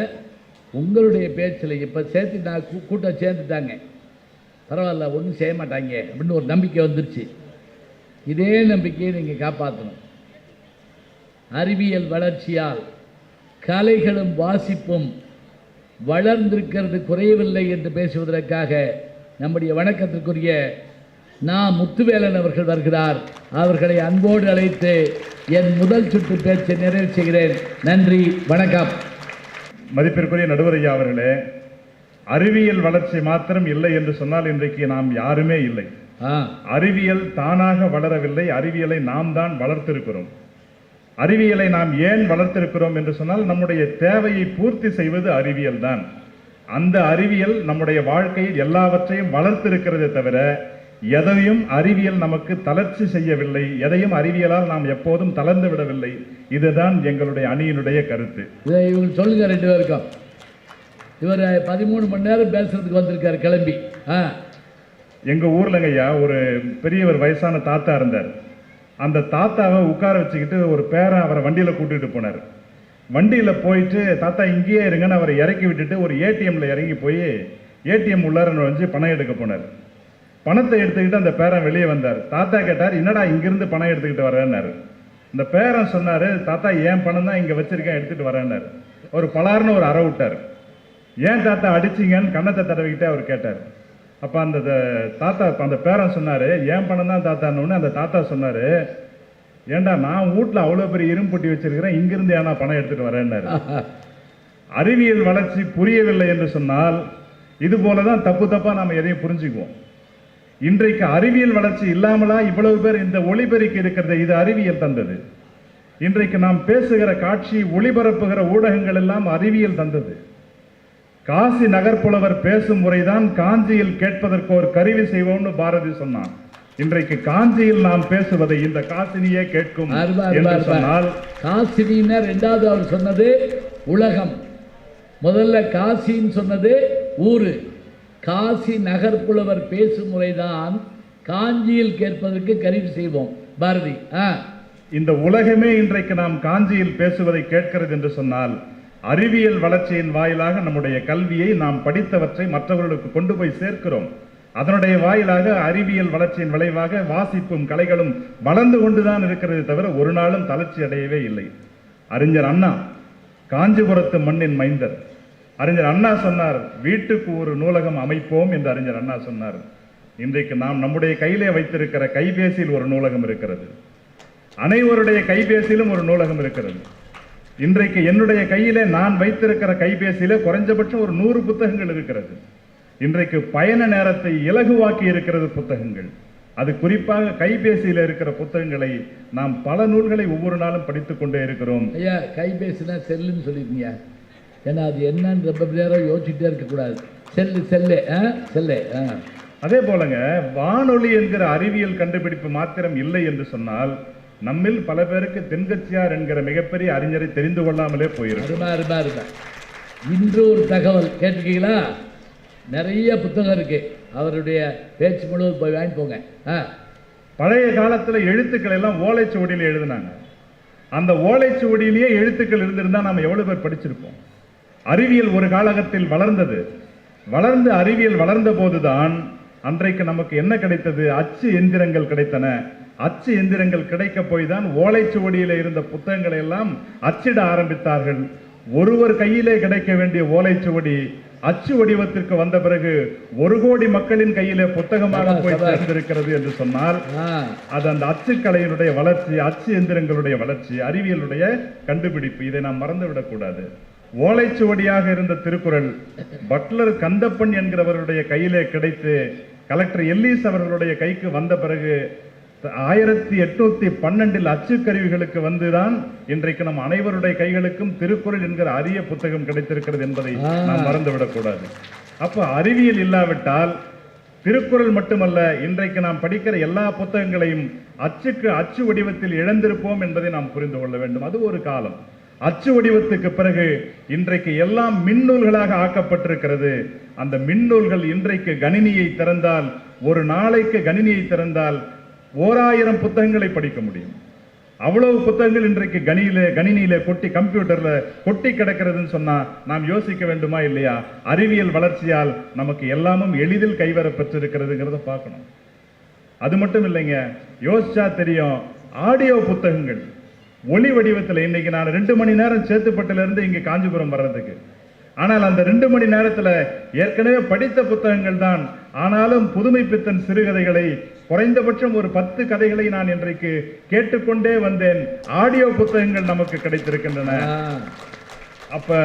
உங்களுடைய பேச்சில் இப்போ சேர்த்து நான் கூட்டம் சேர்ந்துட்டாங்க, பரவாயில்ல ஒன்றும் செய்ய மாட்டாங்க அப்படின்னு ஒரு நம்பிக்கை வந்துருச்சு. இதே நம்பிக்கையை நீங்கள் காப்பாற்றணும். அறிவியல் வளர்ச்சியால் கலைகளும் வாசிப்பும் வளர்ந்திருக்கிறது, குறையவில்லை என்று பேசுவதற்காக நம்முடைய வணக்கத்திற்குரிய முத்துவேலன் அவர்கள் வருகிறார். அவர்களை அன்போடு அழைத்து என் முதல் சுற்று பேச்சை நிறைவு செய்கிறேன். நன்றி, வணக்கம். மதிப்பிற்குரிய நடுவர் ஐயா அவர்களே, அறிவியல் வளர்ச்சி மாத்திரம் இல்லை என்று சொன்னால் இன்றைக்கு நாம் யாருமே இல்லை. அறிவியல் தானாக வளரவில்லை, அறிவியலை நாம் தான் வளர்த்திருக்கிறோம். அறிவியலை நாம் ஏன் வளர்த்திருக்கிறோம் என்று சொன்னால் நம்முடைய தேவையை பூர்த்தி செய்வது அறிவியல் தான். அந்த அறிவியல் நம்முடைய வாழ்க்கையில் எல்லாவற்றையும் வளர்த்திருக்கிறதே தவிர எதையும் அறிவியல் நமக்கு தளர்ச்சி செய்யவில்லை, எதையும் அறிவியலால் நாம் எப்போதும் தளர்ந்து விடவில்லை. இதுதான் எங்களுடைய அணியினுடைய கருத்து. இதை இவங்க சொல்லுங்க ரெண்டு பேருக்கும். இவர் 13 மணி நேரம் பேசுறதுக்கு வந்திருக்காரு கிளம்பி. எங்க ஊர்லங்கய்யா ஒரு பெரியவர் வயசான தாத்தா இருந்தார். அந்த தாத்தாவை உட்கார வச்சுக்கிட்டு ஒரு பேரன் அவரை வண்டியில கூட்டிட்டு போனார். வண்டியில போயிட்டு தாத்தா இங்கேயே இருங்கன்னு அவரை இறக்கி விட்டுட்டு ஒரு ஏடிஎம்ல இறங்கி போய் ஏடிஎம் உள்ளார வந்து பணம் எடுக்க போனார். பணத்தை எடுத்துக்கிட்டு அந்த பேரன் வெளியே வந்தார். தாத்தா கேட்டார், என்னடா இங்கிருந்து பணம் எடுத்துக்கிட்டு வரேன்னாரு. இந்த பேரன் சொன்னாரு, தாத்தா ஏன் பணம் தான் இங்க வச்சிருக்கேன், எடுத்துட்டு வரேன்னாரு. ஒரு பலார்னு ஒரு அறை விட்டார். ஏன் தாத்தா அடிச்சிங்கன்னு கண்ணத்தை தடவிக்கிட்டே அவர் கேட்டார். அப்ப அந்த தாத்தா அந்த பேரன் சொன்னாரு, ஏன் பணம் தான் தாத்தான்னு. அந்த தாத்தா சொன்னாரு, ஏண்டா நான் வீட்டுல அவ்வளவு பெரிய இரும்புட்டி வச்சிருக்கிறேன், இங்கிருந்து ஏன்னா பணம் எடுத்துட்டு வரேன்னாரு. அறிவியல் வளர்ச்சி புரியவில்லை என்று சொன்னால் இது போலதான் தப்பு தப்பா நாம எதையும் புரிஞ்சுக்குவோம். இன்றைக்கு அறிவியல் வளர்ச்சி இல்லாமலா இவ்வளவு பேர் இந்த ஒளிபெருக்கி இருக்கிறது? இது அறிவியல் தந்தது. இன்றைக்கு நாம் பேசுகிற காட்சி, ஒளிபரப்புகிற ஊடகங்கள் எல்லாம் அறிவியல் தந்தது. காசி நகர்ப்புலவர் பேசும் முறைதான் காஞ்சியில் கேட்பதற்கு ஒரு கருவி செய்வோம்னு பாரதி சொன்னான். இன்றைக்கு காஞ்சியில் நாம் பேசுவதை இந்த காசினியே கேட்கும் என்று சொன்னால், காசினின்னா ரெண்டாவது அவர் சொன்னது உலகம், முதல்ல காசின்னு சொன்னது ஊரு. காசி நகர்ப்புலவர் பேசும் முறைதான் காஞ்சியில் கேட்பதற்கு கருவி செய்வோம் பாரதி. இந்த உலகமே இன்றைக்கு நாம் காஞ்சியில் பேசுவதை கேட்கிறது என்று சொன்னால், அறிவியல் வளர்ச்சியின் வாயிலாக நம்முடைய கல்வியை நாம் படித்தவற்றை மற்றவர்களுக்கு கொண்டு போய் சேர்க்கிறோம். அதனுடைய வாயிலாக அறிவியல் வளர்ச்சியின் விளைவாக வாசிப்பும் கலைகளும் வளர்ந்து கொண்டுதான் இருக்கிறது தவிர ஒரு நாளும் தளர்ச்சி அடையவே இல்லை. அறிஞர் அண்ணா காஞ்சிபுரத்து மண்ணின் மைந்தர். அறிஞர் அண்ணா சொன்னார், வீட்டுக்கு ஒரு நூலகம் அமைப்போம் என்று அறிஞர் அண்ணா சொன்னார். இன்றைக்கு நாம் நம்முடைய கையிலே வைத்திருக்கிற கைபேசியில் ஒரு நூலகம் இருக்கிறது. அனைவருடைய கைபேசியிலும் ஒரு நூலகம் இருக்கிறது. இன்றைக்கு என்னுடைய கையிலே நான் வைத்திருக்கிற கைபேசியிலே குறைஞ்சபட்சம் ஒரு 100 புத்தகங்கள் இருக்கிறது. இன்றைக்கு பயண நேரத்தை இலகுவாக்கி இருக்கிறது புத்தகங்கள். அது குறிப்பாக கைபேசியில் இருக்கிற புத்தகங்களை நாம் பல நூல்களை ஒவ்வொரு நாளும் படித்துக் கொண்டே இருக்கிறோம். ஐயா, கைபேசினா செல்லுன்னு சொல்லிருக்கீங்க. ஏன்னா அது என்னன்னு ரொம்ப நேரம் யோசிச்சுட்டே இருக்கக்கூடாது. செல்லு. அதே போலங்க வானொலி என்கிற அறிவியல் கண்டுபிடிப்பு மாத்திரம் இல்லை என்று சொன்னால் நம்மில் பல பேருக்கு தென்கட்சியார் என்கிற மிகப்பெரிய அறிஞரை தெரிந்து கொள்ளாமலே போயிருக்கும். இன்று ஒரு தகவல் கேட்டுக்கீங்களா? நிறைய புத்தகம் இருக்கு, அவருடைய பேச்சு முழுவதும் போய் வாங்கி போங்க. பழைய காலத்துல எழுத்துக்கள் எல்லாம் ஓலைச்சுவடியில் எழுதினாங்க. அந்த ஓலைச்சுவடியிலேயே எழுத்துக்கள் இருந்திருந்தா நாம எவ்வளவு பேர் படிச்சிருப்போம். அறிவியல் ஒரு காலகட்டத்தில் வளர்ந்து அறிவியல் வளர்ந்த போதுதான் அன்றைக்கு நமக்கு என்ன கிடைத்தது? அச்சு எந்திரங்கள் கிடைத்தன. அச்சு எந்திரங்கள் கிடைக்க போய் தான் ஓலைச்சுவடியில இருந்த புத்தகங்களை எல்லாம் அச்சிட ஆரம்பித்தார்கள். ஒருவர் கையிலே கிடைக்க வேண்டிய ஓலைச்சுவடி அச்சு வடிவத்திற்கு வந்த பிறகு 1 கோடி மக்களின் கையிலே புத்தகமாக போய் சேர்ந்திருக்கிறது என்று சொன்னால் அது அந்த அச்சுக்கலையினுடைய வளர்ச்சி, அச்சு எந்திரங்களுடைய வளர்ச்சி, அறிவியலுடைய கண்டுபிடிப்பு. இதை நாம் மறந்துவிடக் கூடாது. ஓலைச்சுவடியாக இருந்த திருக்குறள் பட்லர் கந்தப்பன் என்கிறவருடைய கையிலே கிடைத்து கலெக்டர் எல்லிஸ் அவர்களுடைய கைக்கு வந்த பிறகு 1812 அச்சுக்கருவிகளுக்கு வந்துதான் இன்றைக்கு நம் அனைவருடைய கைகளுக்கும் திருக்குறள் என்கிற அரிய புத்தகம் கிடைத்திருக்கிறது என்பதை நாம் மறந்துவிடக் கூடாது. அப்ப அறிவியல் இல்லாவிட்டால் திருக்குறள் மட்டுமல்ல, இன்றைக்கு நாம் படிக்கிற எல்லா புத்தகங்களையும் அச்சு வடிவத்தில் இழந்திருப்போம் என்பதை நாம் புரிந்து கொள்ள வேண்டும். அது ஒரு காலம். அச்சு வடிவத்துக்கு பிறகு இன்றைக்கு எல்லாம் மின்னூல்களாக ஆக்கப்பட்டிருக்கிறது. அந்த மின்னூல்கள் இன்றைக்கு கணினியை திறந்தால், ஒரு நாளைக்கு கணினியை திறந்தால் 1000 புத்தகங்களை படிக்க முடியும். அவ்வளவு புத்தகங்கள் இன்றைக்கு கணினியில கொட்டி, கம்ப்யூட்டர்ல கொட்டி கிடக்கிறதுன்னு சொன்னா நாம் யோசிக்க வேண்டுமா இல்லையா? அறிவியல் வளர்ச்சியால் நமக்கு எல்லாமும் எளிதில் கைவர பெற்றிருக்கிறதுங்கிறத பார்க்கணும். அது மட்டும் இல்லைங்க, யோசிச்சா தெரியும். ஆடியோ புத்தகங்கள் ஒளி வடிவத்தில் இன்னைக்கு நான் 2 மணி நேரம் சேத்துப்பட்டுல இருந்து இங்க காஞ்சிபுரம் வர்றதுக்கு, ஆனால் அந்த 2 மணி நேரத்துல ஏற்கனவே படித்த புத்தகங்கள் தான். ஆனாலும் புதுமை பித்தன் சிறுகதைகளை குறைந்தபட்சம் ஒரு 10 கதைகளை நான் இன்றைக்கு கேட்டுக்கொண்டே வந்தேன். ஆடியோ புத்தகங்கள் நமக்கு கிடைத்திருக்கின்றன. அப்ப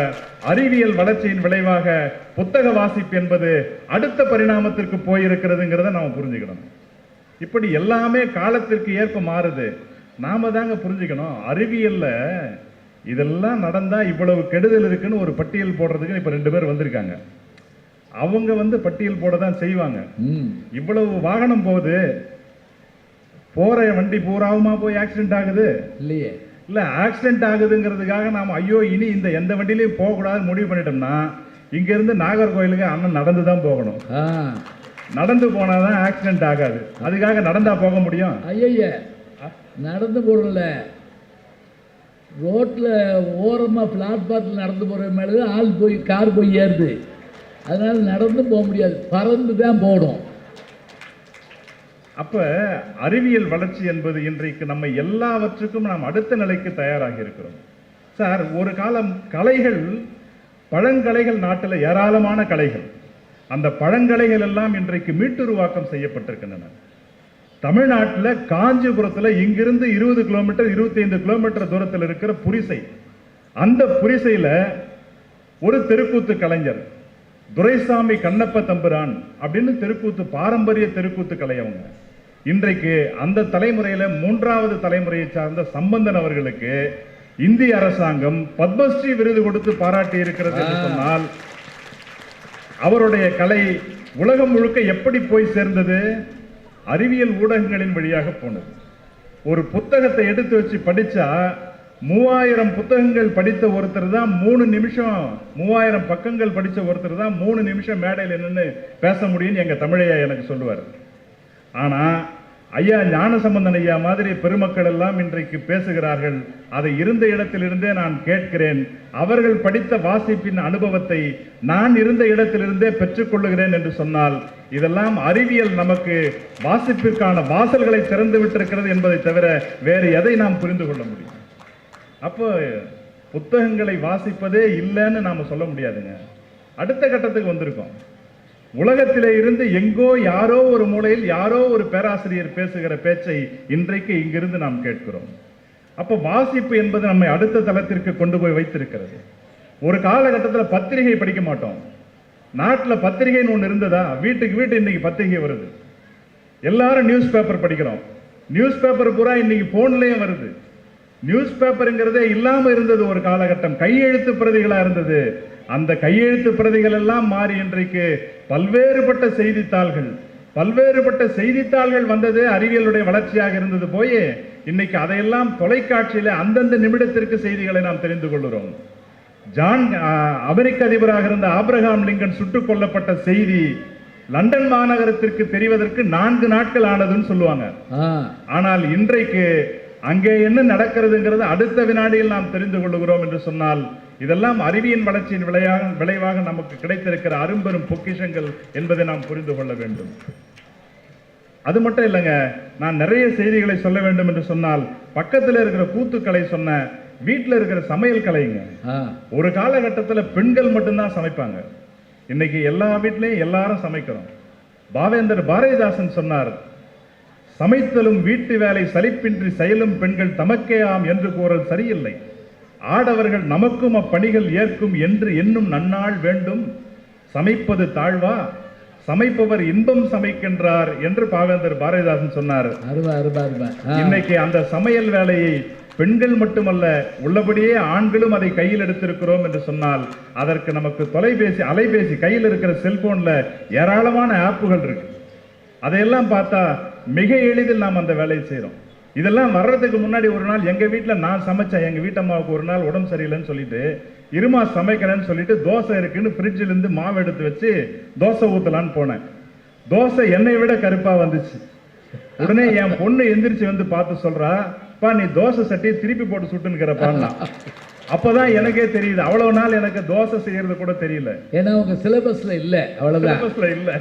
அறிவியல் வளர்ச்சியின் விளைவாக புத்தக வாசிப்பு என்பது அடுத்த பரிணாமத்திற்கு போயிருக்கிறதுங்கிறத நாம புரிஞ்சுக்கணும். இப்படி எல்லாமே காலத்திற்கு ஏற்ப மாறுது. நாம தாங்க புரிஞ்சுக்கணும். அறிவியல்ல இதெல்லாம் நடந்தா இவ்வளவு கெடுதல் இருக்குன்னு ஒரு பட்டியல் போடுறதுக்கு இப்ப 2 பேர் வந்திருக்காங்க. அவங்க பட்டியல் போட தான் செய்வாங்க. இவ்வளவு வாகனம் போகுது, போற வண்டி பூராவுமா போய் ஆக்சிடென்ட் ஆகுது இல்லையே? இல்ல, ஆக்சிடென்ட் ஆகுதுங்கிறதுக்காக நாம ஐயோ இனி இந்த எந்த வண்டியிலையும் போக கூடாது முடிவு பண்ணிட்டோம்னா இங்க இருந்து நாகர்கோயிலுக்கு அண்ணன் நடந்து தான் போகணும். நடந்து போனாதான் ஆக்சிடென்ட் ஆகாது. அதுக்காக நடந்தா போக முடியும்? ஐய, நடந்து போடல, ரோட்ல ஓரமா பிளாட்பார்த்தில் நடந்து போற மேலே ஆள் போய் கார் போய் ஏறுது. அதனால நடந்து போக முடியாது, பறந்து தான் போடும். அப்ப அறிவியல் வளர்ச்சி என்பது இன்றைக்கு நம்ம எல்லாவற்றுக்கும் நாம் அடுத்த நிலைக்கு தயாராகி இருக்கிறோம். சார், ஒரு காலம் கலைகள், பழங்கலைகள் நாட்டில் ஏராளமான கலைகள், அந்த பழங்கலைகள் எல்லாம் இன்றைக்கு மீட்டுருவாக்கம் செய்யப்பட்டிருக்கின்றன. தமிழ்நாட்டில் காஞ்சிபுரத்தில் இங்கிருந்து 20 கிலோமீட்டர் 25 கிலோமீட்டர் தூரத்தில் இருக்கிற புரிசை, அந்த புரிசையில ஒரு தெருக்கூத்து கலைஞர் துரைசாமி கண்ணப்ப தம்புரான் அப்படின்னு தெருக்கூத்து, பாரம்பரிய தெருக்கூத்து கலை. அவங்க இன்றைக்கு அந்த தலைமுறையில 3வது தலைமுறையை சார்ந்த சம்பந்தன் அவர்களுக்கு இந்திய அரசாங்கம் பத்மஸ்ரீ விருது கொடுத்து பாராட்டி இருக்கிறது என்று சொன்னால், அவருடைய கலை உலகம் முழுக்க எப்படி போய் சேர்ந்தது? அறிவியல் ஊடகங்களின் வழியாக போனது. ஒரு புத்தகத்தை எடுத்து வச்சு படிச்சா 3000 புத்தகங்கள் படித்த ஒருத்தர் தான் 3 நிமிஷம், 3000 பக்கங்கள் படித்த ஒருத்தர் தான் 3 நிமிஷம் மேடையில் நின்று பேச முடியும்னு எங்க தமிழையா எனக்கு சொல்லுவார். ஆனா ஐயா ஞானசம்பந்தன் ஐயா மாதிரி பெருமக்கள் எல்லாம் இன்றைக்கு பேசுகிறார்கள். அதை இருந்த இடத்திலிருந்தே நான் கேட்கிறேன். அவர்கள் படித்த வாசிப்பின் அனுபவத்தை நான் இருந்த இடத்திலிருந்தே பெற்றுக்கொள்ளுகிறேன் என்று சொன்னால், இதெல்லாம் அறிவியல் நமக்கு வாசிப்பிற்கான வாசல்களை திறந்து விட்டிருக்கிறது என்பதை தவிர வேறு எதை நாம் புரிந்து கொள்ள முடியும்? அப்போ புத்தகங்களை வாசிப்பதே இல்லைன்னு நாம சொல்ல முடியாதுங்க. அடுத்த கட்டத்துக்கு வந்திருக்கோம். உலகத்திலே இருந்து எங்கோ யாரோ ஒரு மூலையில் யாரோ ஒரு பேராசிரியர் பேசுகிற பேச்சை இன்றைக்கு இங்கிருந்து நாம் கேட்கிறோம். அப்ப வாசிப்பு என்பது நம்மை அடுத்த தளத்திற்கு கொண்டு போய் வைத்திருக்கிறது. ஒரு காலகட்டத்தில் பத்திரிகை படிக்க மாட்டோம். நாட்டில் பத்திரிகைன்னு ஒன்று இருந்ததா? வீட்டுக்கு வீட்டு இன்னைக்கு பத்திரிகை வருது. எல்லாரும் நியூஸ் பேப்பர் படிக்கிறோம். நியூஸ் பேப்பர் பூரா இன்னைக்கு போன்லயும் வருது. நியூஸ் பேப்பருங்கிறதே இல்லாம இருந்தது ஒரு காலகட்டம். கையெழுத்து பிரதிகளா இருந்தது. அந்த கையெழுத்து பிரதிகள் எல்லாம் மாறி இன்றைக்கு பல்வேறுபட்ட செய்தித்தாள்கள் வந்தது. அறிவியலுடைய வளர்ச்சியாக இருந்தது போய் இன்னைக்கு அதையெல்லாம் தொலைக்காட்சியில அந்தந்த நிமிடத்திற்கு செய்திகளை நாம் தெரிந்து கொள்கிறோம். அமெரிக்க அதிபராக இருந்த ஆபிரகாம் லிங்கன் சுட்டுக் கொல்லப்பட்ட செய்தி லண்டன் மாநகரத்திற்கு தெரிவதற்கு 4 நாட்கள் ஆனதுன்னு சொல்லுவாங்க. ஆனால் இன்றைக்கு அங்கே என்ன நடக்கிறதுங்கிறது அடுத்த வினாடியில் நாம் தெரிந்து கொள்ளுகிறோம் என்று சொன்னால், இதெல்லாம் அறிவியல் வளர்ச்சியின் விளைவாக நமக்கு கிடைத்திருக்கிற அரும்பெரும் பொக்கிஷங்கள் என்பதை நாம் புரிந்து கொள்ள வேண்டும். அது மட்டும் இல்லைங்க, நான் நிறைய செய்திகளை சொல்ல வேண்டும் என்று சொன்னால், பக்கத்தில் இருக்கிற கூத்துக்கலை சொன்ன, வீட்டில் இருக்கிற சமையல் கலைங்க. ஒரு காலகட்டத்தில் பெண்கள் மட்டும்தான் சமைப்பாங்க. இன்னைக்கு எல்லா வீட்லையும் எல்லாரும் சமைக்கிறோம். பாவேந்தர் பாரதிதாசன் சொன்னார், சமைத்தலும் வீட்டு வேலை சலிப்பின்றி செயலும் பெண்கள் தமக்கே ஆம் என்று கூறல் சரியில்லை. ஆடவர்கள் நமக்கும் அப்பணிகள் ஏற்கும் என்று என்னும் நன்னாள் வேண்டும். சமைப்பது தாழ்வா, சமைப்பவர் இன்பம் சமைக்கின்றார் என்று பாவேந்தர் பாரதிதாசன் சொன்னார். இன்னைக்கு அந்த சமையல் வேலையை பெண்கள் மட்டுமல்ல, உள்ளபடியே ஆண்களும் அதை கையில் எடுத்திருக்கிறோம் என்று சொன்னால், அதற்கு நமக்கு தொலைபேசி, அலைபேசி, கையில் இருக்கிற செல்போன்ல ஏராளமான ஆப்புகள் இருக்கு. அதையெல்லாம் பார்த்தா மிக எளிதில் நாம் அந்த வேலையை செய்யறோம். இதெல்லாம் வர்றதுக்கு முன்னாடி ஒரு நாள் எங்க வீட்டில் நான் சமைச்சேன். எங்க வீட்டம்மாவுக்கு ஒரு நாள் உடம்பு சரியில்லைன்னு சொல்லிட்டு, இருமா சமைக்கிறேன்னு சொல்லிட்டு தோசை இருக்குன்னு ஃப்ரிட்ஜில் இருந்து மாவு எடுத்து வச்சு தோசை ஊத்தலான்னு போனேன். தோசை என்னை விட கருப்பா வந்துச்சு. உடனே என் பொண்ணு எந்திரிச்சு வந்து பார்த்து சொல்றா, பா நீ தோசை சட்டியை திருப்பி போட்டு சுட்டுன்னுக்கிறப்பான்னா. அப்பதான் எனக்கே தெரியுது, அவ்வளவு நாள் எனக்கு தோசை செய்யறது கூட தெரியல. ஏன்னா உங்க சிலபஸ்ல இல்ல, அவ்வளவுதான். சிலபஸ்ல இல்ல.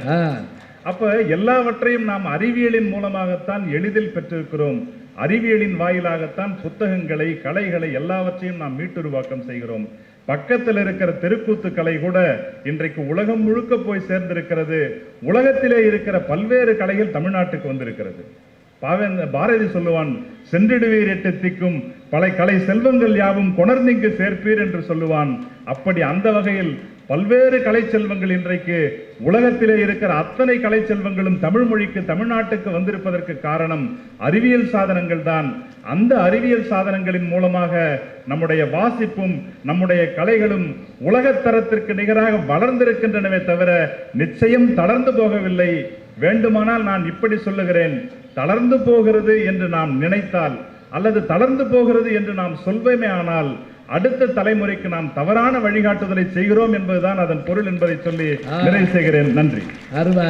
அப்ப எல்லாவற்றையும் நாம் அறிவியலின் மூலமாகத்தான் எளிதில் பெற்றிருக்கிறோம். அறிவியலின் வாயிலாகத்தான் புத்தகங்களை, கலைகளை எல்லாவற்றையும் நாம் மீட்டுருவாக்கம் செய்கிறோம். பக்கத்தில் இருக்கிற தெருக்கூத்து கலை கூட இன்றைக்கு உலகம் முழுக்க போய் சேர்ந்திருக்கிறது. உலகத்திலே இருக்கிற பல்வேறு கலைகள் தமிழ்நாட்டுக்கு வந்திருக்கிறது. பாரதி சொல்லுவான், சென்றிடுவீர் எட்டு திக்கும் பல கலை செல்வங்கள் யாவும் கொணர்ந்திங்கு சேர்ப்பீர் என்று சொல்லுவான். அப்படி அந்த வகையில் பல்வேறு கலை செல்வங்கள் இன்றைக்கு உலகத்திலே இருக்கிற அத்தனை கலை செல்வங்களும் தமிழ் மொழிக்கு, தமிழ்நாட்டுக்கு வந்திருப்பதற்கு காரணம் அறிவியல் சாதனங்கள் தான். அந்த அறிவியல் சாதனங்களின் மூலமாக நம்முடைய வாசிப்பும் நம்முடைய கலைகளும் உலகத்தரத்திற்கு நிகராக வளர்ந்திருக்கின்றனவே தவிர நிச்சயம் தளர்ந்து போகவில்லை. வேண்டுமானால் நான் இப்படி சொல்லுகிறேன், தளர்ந்து போகிறது என்று நாம் நினைத்தால் அல்லது தளர்ந்து போகிறது என்று நாம் சொல்வேமே ஆனால் அடுத்த தலைமுறைக்கு நாம் தவறான வழிகாட்டுதலை செய்கிறோம் என்பதுதான் அதன் பொருள் என்பதை சொல்லி நிறைவு செய்கிறேன். நன்றி. அருமை.